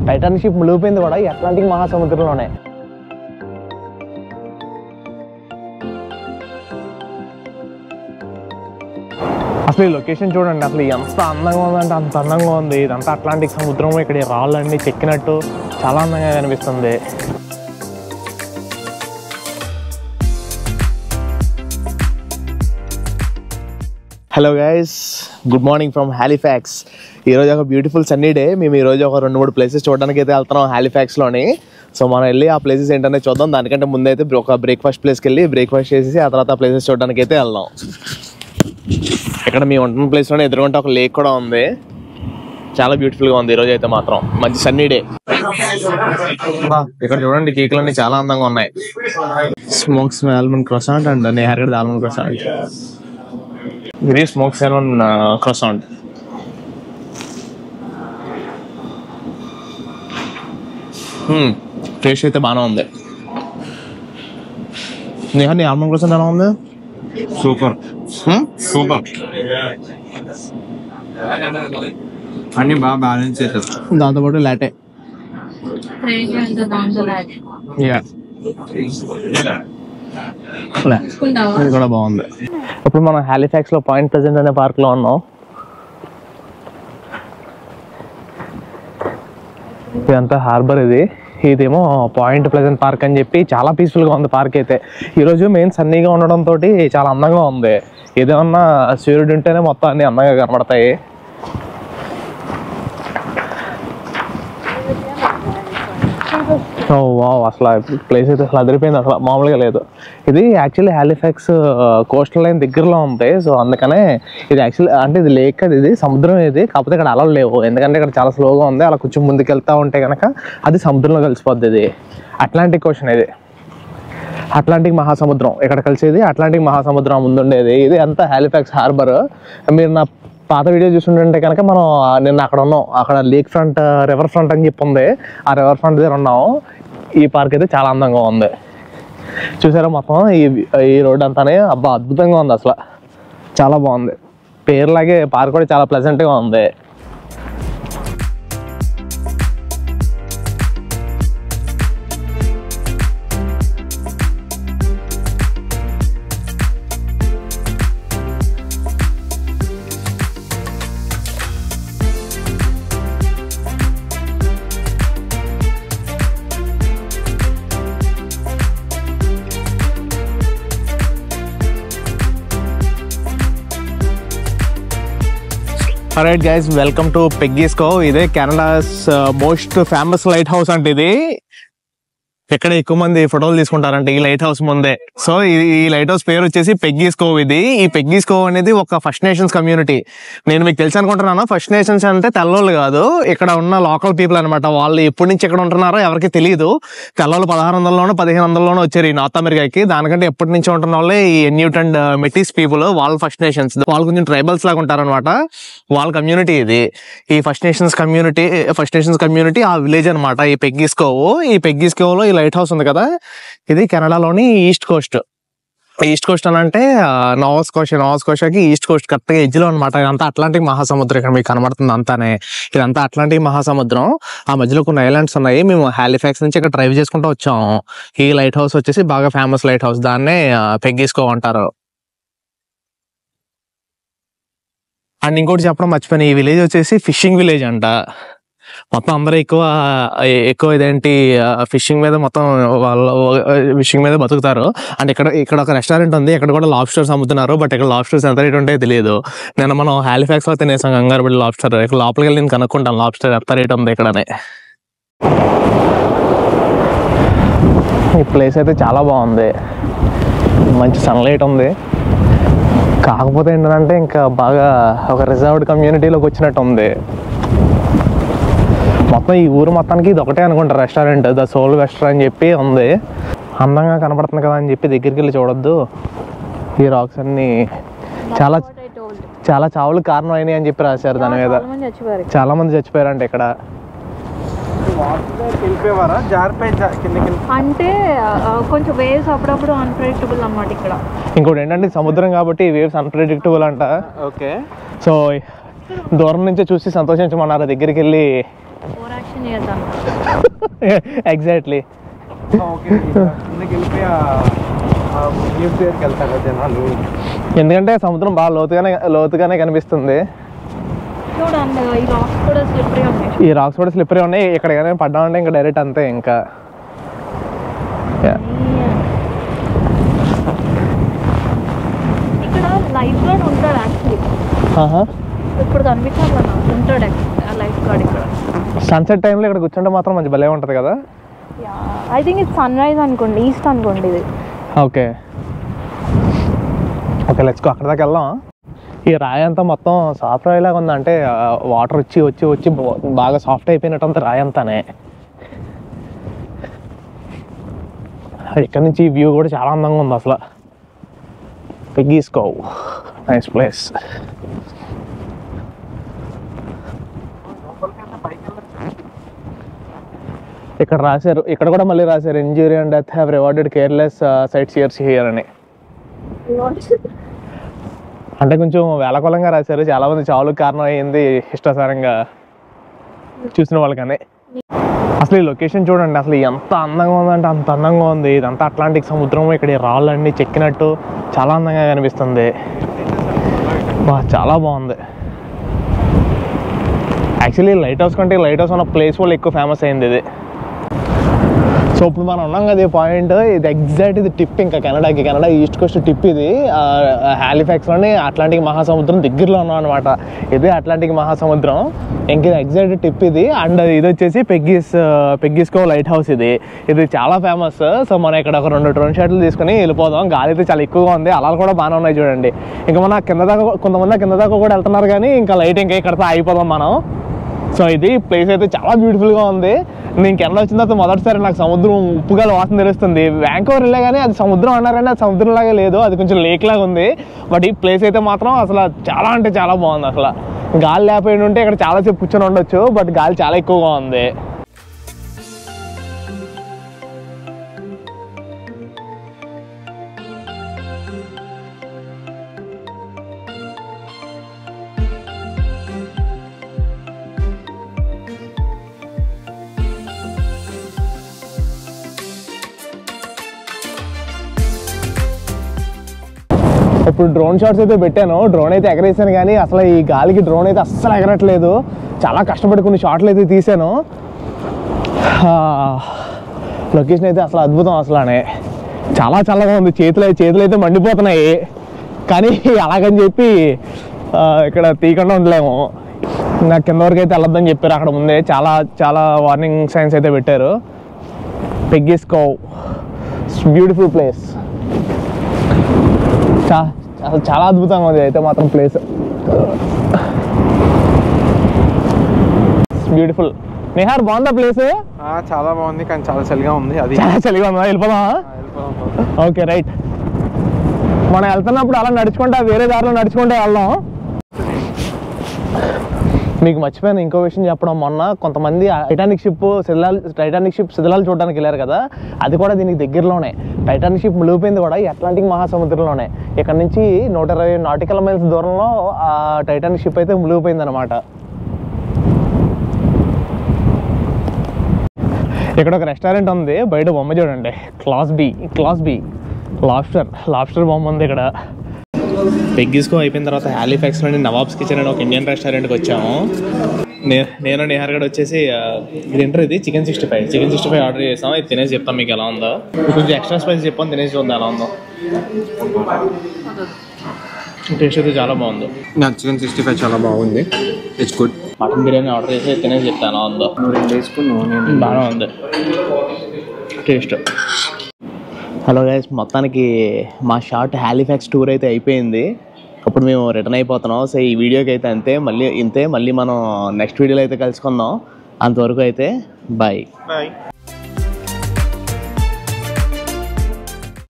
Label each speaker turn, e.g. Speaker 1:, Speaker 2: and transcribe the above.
Speaker 1: Titanic ship మునిగిపోయింది కూడా ఈ అట్లాంటిక్ మహాసముద్రంలోనే. అసలు ఈ లొకేషన్ చూడండి, అసలు ఎంత అందంగా ఉందంటే అంత అందంగా ఉంది. ఇదంతా అట్లాంటిక్ సముద్రం, ఇక్కడ రాళ్ళన్నీ చెక్కినట్టు చాలా అందంగా కనిపిస్తుంది. Hello guys, good morning from Halifax. ఈరోజు ఒక బ్యూటిఫుల్ సన్నీ డే. మేము ఈరోజు ఒక 2-3 ప్లేసెస్ చూడడానికి అయితే వెళ్తున్నాం హాలిఫాక్స్లోని. సో మనం వెళ్ళి ఆ ప్లేసెస్ ఏంటనే చూద్దాం. దానికంటే ముందైతే ఒక బ్రేక్ఫాస్ట్ ప్లేస్కి వెళ్ళి బ్రేక్ఫాస్ట్ చేసి ఆ తర్వాత ప్లేసెస్ చూడడానికి అయితే వెళ్దాం. ఇక్కడ మేము ఉంటున్న ప్లేస్లోనే ఎదురుకుంటే ఒక లేక్ కూడా ఉంది. చాలా బ్యూటిఫుల్గా ఉంది ఈరోజు అయితే మాత్రం. మంచి సన్నీ డే. ఇక్కడ చూడండి, కేకులన్నీ చాలా అందంగా ఉన్నాయి. స్మోక్స్ ఆల్మండ్ క్రోసాంట్ అండ్ నేహర్ ఆల్మండ్ క్రోసాంట్. ఇది స్మోక్ సాల్మన్ క్రోసాంట్. టేస్ట్ అయితే బాగానే ఉంది. నీ ఆల్మండ్ క్రోసాంట్ ఎలా ఉంది?
Speaker 2: సూపర్ సూపర్, అన్ని బాగా బ్యాలెన్స్ చేశారు.
Speaker 1: దాంతోపాటు లాటే. ఇది కూడా బాగుంది. ఇప్పుడు మనం హాలిఫాక్స్ లో పాయింట్ ప్రెజెంట్ అనే పార్క్ లో ఉన్నాం. ఇదంతా హార్బర్. ఇదేమో పాయింట్ ప్లెజెంట్ పార్క్ అని చెప్పి చాలా పీస్ఫుల్గా ఉంది పార్క్ అయితే. ఈరోజు మెయిన్ సన్నీగా ఉండడంతో చాలా అందంగా ఉంది. ఏదేమన్నా సూర్యుడు ఉంటేనే మొత్తం అన్ని అందంగా కనబడతాయి. వావ్, అసలు ప్లేస్ అయితే అసలు అదిరిపోయింది, అసలు మామూలుగా లేదు. ఇది యాక్చువల్లీ హాలిఫాక్స్ కోస్టల్ లైన్ దగ్గరలో ఉంది. సో అందుకనే ఇది యాక్చువల్లీ అంటే ఇది లేక్, ఇది సముద్రం. ఇది కాకపోతే ఇక్కడ అలలు లేవు, ఎందుకంటే ఇక్కడ చాలా స్లోగా ఉంది. అలా కొంచెం ముందుకు వెళ్తూ ఉంటే కనుక అది సముద్రంలో కలిసిపోద్ది. ఇది అట్లాంటిక్ ఓషన్. ఇది అట్లాంటిక్ మహాసముద్రం ఇక్కడ కలిసేది. అట్లాంటిక్ మహాసముద్రం ముందుండేది. ఇది అంతా హాలిఫాక్స్ హార్బర్. మీరు నా పాత వీడియో చూస్తుంటే కనుక మనం నిన్న అక్కడ ఉన్నాం. అక్కడ లేక్ ఫ్రంట్, రివర్ ఫ్రంట్ అని చెప్పి ఉంది. ఆ రివర్ ఫ్రంట్ దగ్గర ఉన్నాం. ఈ పార్క్ అయితే చాలా అందంగా ఉంది. చూసారా మొత్తం ఈ రోడ్ అంతానే? అబ్బా, అద్భుతంగా ఉంది అసలు, చాలా బాగుంది. పేరులాగే పార్క్ కూడా చాలా ప్లెజెంట్గా ఉంది. Alright guys, welcome to Peggy's Cove. ఇదే Canada's most famous light house అంటే ఇది. ఎక్కడ ఎక్కువ మంది ఫోటోలు తీసుకుంటారంటే ఈ లైట్ హౌస్ ముందే. సో ఈ లైట్ హౌస్ పేరు వచ్చేసి పెగ్గీస్ కోవ్. ఇది ఈ పెగ్గీస్ కోవ్ అనేది ఒక ఫస్ట్ నేషన్స్ కమ్యూనిటీ. నేను మీకు తెలుసు అనుకుంటున్నాను. ఫస్ట్ నేషన్స్ అంటే తెల్లోళ్ళు కాదు, ఇక్కడ ఉన్న లోకల్ పీపుల్ అనమాట. వాళ్ళు ఎప్పటి నుంచి ఇక్కడ ఉంటున్నారో ఎవరికి తెలియదు. తెల్లోళ్ళు 1600లోనో 1500లోనో వచ్చారు ఈ నార్త్ అమెరికాకి. దానికంటే ఎప్పటి నుంచి ఉంటున్న వాళ్ళే ఈ ఎన్యూట్ అండ్ మెటిస్ పీపుల్. వాళ్ళు ఫస్ట్ నేషన్స్. వాళ్ళు కొంచెం ట్రైబల్స్ లాగా ఉంటారనమాట. వాళ్ళ కమ్యూనిటీ ఇది. ఈ ఫస్ట్ నేషన్స్ కమ్యూనిటీ ఆ విలేజ్ అనమాట ఈ పెగ్గీస్ కోవ్. ఈ పెగ్గీస్ కోవ్ లో లైట్ హౌస్ ఉంది కదా, ఇది కెనడాలోని ఈస్ట్ కోస్ట్ అని అంటే నోవాస్కోషాకి ఈస్ట్ కోస్ట్ కరెక్ట్ గా ఎడ్జ్ లో అనమాట. ఇదంతా అట్లాంటిక్ మహాసముద్రం. ఇక్కడ మీకు కనబడుతుంది అంతానే, ఇదంతా అట్లాంటిక్ మహాసముద్రం. ఆ మధ్యలో కొన్ని ఐలాండ్స్ ఉన్నాయి. మేము హాలిఫాక్స్ నుంచి ఇక్కడ డ్రైవ్ చేసుకుంటూ వచ్చాము. ఈ లైట్ హౌస్ వచ్చేసి బాగా ఫేమస్ లైట్ హౌస్. దాన్నే పెగ్గీస్ కోవ్ అంటారు. అండ్ ఇంకోటి చెప్పడం మర్చిపోయిన, ఈ విలేజ్ వచ్చేసి ఫిషింగ్ విలేజ్ అంట. మొత్తం అందరూ ఎక్కువ ఇదేంటి ఫిషింగ్ మీద, మొత్తం వాళ్ళు ఫిషింగ్ మీద బతుకుతారు. అండ్ ఇక్కడ ఒక రెస్టారెంట్ ఉంది. ఇక్కడ కూడా లాబ్స్టర్స్ అమ్ముతున్నారు. బట్ ఇక్కడ లాబ్స్టర్స్ ఎంత రేట్ ఉంటాయో తెలియదు. నేను మనం హాలిఫాక్స్ లో తినేసాం గంగారపల్లి లాబ్స్టర్. ఇక్కడ లోపలికి వెళ్ళి నేను కనుక్కుంటాను లాబ్స్టర్ ఎంత రేట్ ఉంది ఇక్కడనే. ఈ ప్లేస్ అయితే చాలా బాగుంది, మంచి సన్లైట్ ఉంది. కాకపోతే ఏంటంటే ఇంకా బాగా ఒక రిజర్వ్డ్ కమ్యూనిటీలోకి వచ్చినట్టు ఉంది. మొత్తం ఈ ఊరు మొత్తానికి ఇది ఒకటే అనుకుంటా రెస్టారెంట్, ద సోల్ వెస్టర్ అని చెప్పి ఉంది. అందంగా కనపడుతుంది కదా అని చెప్పి దగ్గరికి వెళ్ళి చూడొద్దు. ఈ రాక్స్ అన్ని చాలా చావులు కారణం అయినాయి అని చెప్పి రాశారు దాని మీద. చాలా మంది చచ్చిపోయారంట ఇక్కడ.
Speaker 3: అంటే కొంచెం వేవ్స్ అప్పుడప్పుడు అన్ప్రెడిక్టబుల్ అన్నమాట ఇక్కడ.
Speaker 1: ఇంకోటి ఏంటంటే సముద్రం కాబట్టి వేవ్స్ అన్ప్రెడిక్టబుల్ అంట. ఓకే, సో దూరం నుంచే చూసి సంతోషించమన్నారు. దగ్గరికి వెళ్ళి
Speaker 3: క్వశ్చన్ చేద్దాం.
Speaker 1: ఎగ్జాక్ట్లీ.
Speaker 2: జనాలు
Speaker 1: ఎందుకంటే సముద్రం బాగా లోతుగానే కనిపిస్తుంది.
Speaker 3: చూడండి ఈ రాక్స్ కూడా స్లిప్పరీ ఉన్నాయి.
Speaker 1: ఈ రాక్స్ కూడా స్లిప్పరీ ఉన్నాయి. ఇక్కడ కానీ పడ్డామంటే ఇంకా డైరెక్ట్ అంతే. ఇంకా
Speaker 3: ఇక్కడ లైఫ్ గార్డ్ ఉంటాడు యాక్చువల్లీ. ఇప్పుడు కనిపించాలి ఉంటాడు లైఫ్ గార్డ్ ఇక్కడ.
Speaker 1: సన్సెట్ టైంలో ఇక్కడ కూర్చుంటే మాత్రం మంచి భలే ఉంటుంది కదా.
Speaker 3: ఐ థింక్ ఇది సన్ రైజ్ అనుకోండి, ఈస్ట్ అనుకోండి ఇది.
Speaker 1: Okay okay let's go. అక్కడ దాకా వెళ్దాం. ఈ రాయి అంతా మొత్తం సాఫ్ట్ రాయి లాగా ఉంది. అంటే వాటర్ వచ్చి వచ్చి వచ్చి బాగా సాఫ్ట్ అయిపోయినట్టంతా రాయి అంతానే. ఇక్కడ నుంచి ఈ వ్యూ కూడా చాలా అందంగా ఉంది అసలు. Peggy's Cove, nice place. ఇక్కడ రాశారు, ఇక్కడ కూడా మళ్ళీ రాశారు injury and death have rewarded careless sightseers here అని. అంటే కొంచెం వేలకొలంగా రాశారు. చాలా మంది చావులకు కారణం అయ్యింది ఇష్టాసారంగా చూసిన వాళ్ళకని. అసలు ఈ లొకేషన్ చూడండి, అసలు ఎంత అందంగా ఉందంటే అంత అందంగా ఉంది. ఇదంతా అట్లాంటిక్ సముద్రం. ఇక్కడ ఈ రాళ్ళన్నీ చెక్కినట్టు చాలా అందంగా కనిపిస్తుంది. చాలా బాగుంది. యాక్చువల్లీ లైట్ హౌస్ కంటే లైట్ హౌస్ ఉన్న ప్లేస్ వల్ల ఎక్కువ ఫేమస్ అయింది ఇది. సో ఇప్పుడు మనం ఉన్నాం కదా ఈ పాయింట్, ఇది ఎగ్జాక్ట్ ఇది టిప్. ఇంకా కెనడా ఈస్ట్ కోస్ట్ టిప్ ఇది. హాలిఫాక్స్లోని అట్లాంటిక్ మహాసముద్రం దగ్గరలో ఉన్నాం అనమాట. ఇది అట్లాంటిక్ మహాసముద్రం. ఇంక ఇది ఎగ్జాక్ట్ టిప్ ఇది. అండ్ ఇది వచ్చేసి పెగ్గీస్ కోవ్ లైట్ హౌస్. ఇది చాలా ఫేమస్. సో మనం ఇక్కడ ఒక 2 డ్రోన్ షాట్లు తీసుకుని వెళ్ళిపోదాం. గాలి అయితే చాలా ఎక్కువగా ఉంది. అలలు కూడా బాగానే ఉన్నాయి చూడండి. ఇంకా మన కొంతమంది కింద దాకా కూడా వెళ్తున్నారు కానీ ఇంకా లైట్ ఇంకా ఇక్కడతో ఆగిపోదాం మనం. సో ఇది ప్లేస్ అయితే చాలా బ్యూటిఫుల్గా ఉంది. నేను కెనడా వచ్చిన తర్వాత మొదటిసారి నాకు సముద్రం ఉప్పుగాల వాసన తెలుస్తుంది. వ్యాంకోవర్ వెళ్ళే కానీ అది సముద్రం అన్నారంటే అది సముద్రం లాగే లేదు, అది కొంచెం లేక్ లాగా ఉంది. బట్ ఈ ప్లేస్ అయితే మాత్రం అసలు చాలా అంటే చాలా బాగుంది. అసలు గాలి లేకపోయి ఉంటే ఇక్కడ చాలాసేపు కూర్చొని ఉండొచ్చు, బట్ గాలి చాలా ఎక్కువగా ఉంది. ఇప్పుడు డ్రోన్ షాట్స్ అయితే పెట్టాను. డ్రోన్ అయితే ఎగరేసాను కానీ అసలు ఈ గాలికి డ్రోన్ అయితే అస్సలు ఎగరట్లేదు. చాలా కష్టపడి కొన్ని షాట్లు అయితే తీసాను. లొకేషన్ అయితే అసలు అద్భుతం. అసలానే చాలా చల్లగా ఉంది. చేతులు అయితే మండిపోతున్నాయి. కానీ అలాగని చెప్పి ఇక్కడ తీయకుండా ఉండలేము. నాకు కింద వరకు అయితే వెళ్ళొద్దని చెప్పారు అక్కడ ముందే. చాలా చాలా వార్నింగ్ సైన్స్ అయితే పెట్టారు. పెగ్గీస్ కోవ్ బ్యూటిఫుల్ ప్లేస్. అసలు చాలా అద్భుతంగా ఉంది అయితే మాత్రం ప్లేస్. బ్యూటిఫుల్. నిహార్ బాగుందా ప్లేస్?
Speaker 2: చాలా బాగుంది కానీ చాలా చలిగా ఉంది. అది
Speaker 1: చాలా చలిగా ఉందా? వెళ్ళిపోదామా? Okay right. మనం వెళ్తున్నప్పుడు అలా నడుచుకుంటా వేరే దారిలో నడుచుకుంటే వెళ్దాం. మీకు మర్చిపోయాను ఇంకో విషయం చెప్పడం. మొన్న కొంతమంది టైటానిక్ షిప్ శిథిలాలు చూడడానికి వెళ్ళారు కదా, అది కూడా దీనికి దగ్గరలోనే. టైటానిక్ షిప్ మునిగిపోయింది కూడా ఈ అట్లాంటిక్ మహాసముద్రంలోనే. ఇక్కడ నుంచి 120 నాటికల్ మైల్స్ దూరంలో ఆ టైటానిక్ షిప్ అయితే మునిగిపోయింది అనమాట. ఇక్కడ ఒక రెస్టారెంట్ ఉంది, బయట బొమ్మ చూడండి. క్లాస్ బి లాబ్స్టర్ బొమ్మ ఉంది ఇక్కడ. పెగ్గీస్ కోవ్ అయిపోయిన తర్వాత హాలిఫాక్స్లోని నవాబ్స్ కిచెన్ అని ఒక ఇండియన్ రెస్టారెంట్కి వచ్చాము. నేను నిహార్ గడ్ వచ్చేసి ఇది చికెన్ 65 ఆర్డర్ చేసాం. ఇది తినేసి చెప్తాం మీకు ఎలా ఉందో. కొంచెం ఎక్స్ట్రా స్పైస్ చెప్పాను, తినేసి చూద్దాం ఎలా ఉందో. టేస్ట్ అయితే చాలా బాగుంది.
Speaker 2: చికెన్ 65 చాలా బాగుంది. It's good.
Speaker 1: Mutton biryani order చేసి తినేసి చెప్తాను ఎలా ఉందో. బాగా ఉంది టేస్ట్. హలో గైస్, మొత్తానికి మా షార్ట్ హాలిఫాక్స్ టూర్ అయితే అయిపోయింది. అప్పుడు మేము రిటర్న్ అయిపోతున్నాం. సో ఈ వీడియోకి అయితే మళ్ళీ మనం నెక్స్ట్ వీడియోలో అయితే కలుసుకుందాం. అంతవరకు అయితే బాయ్.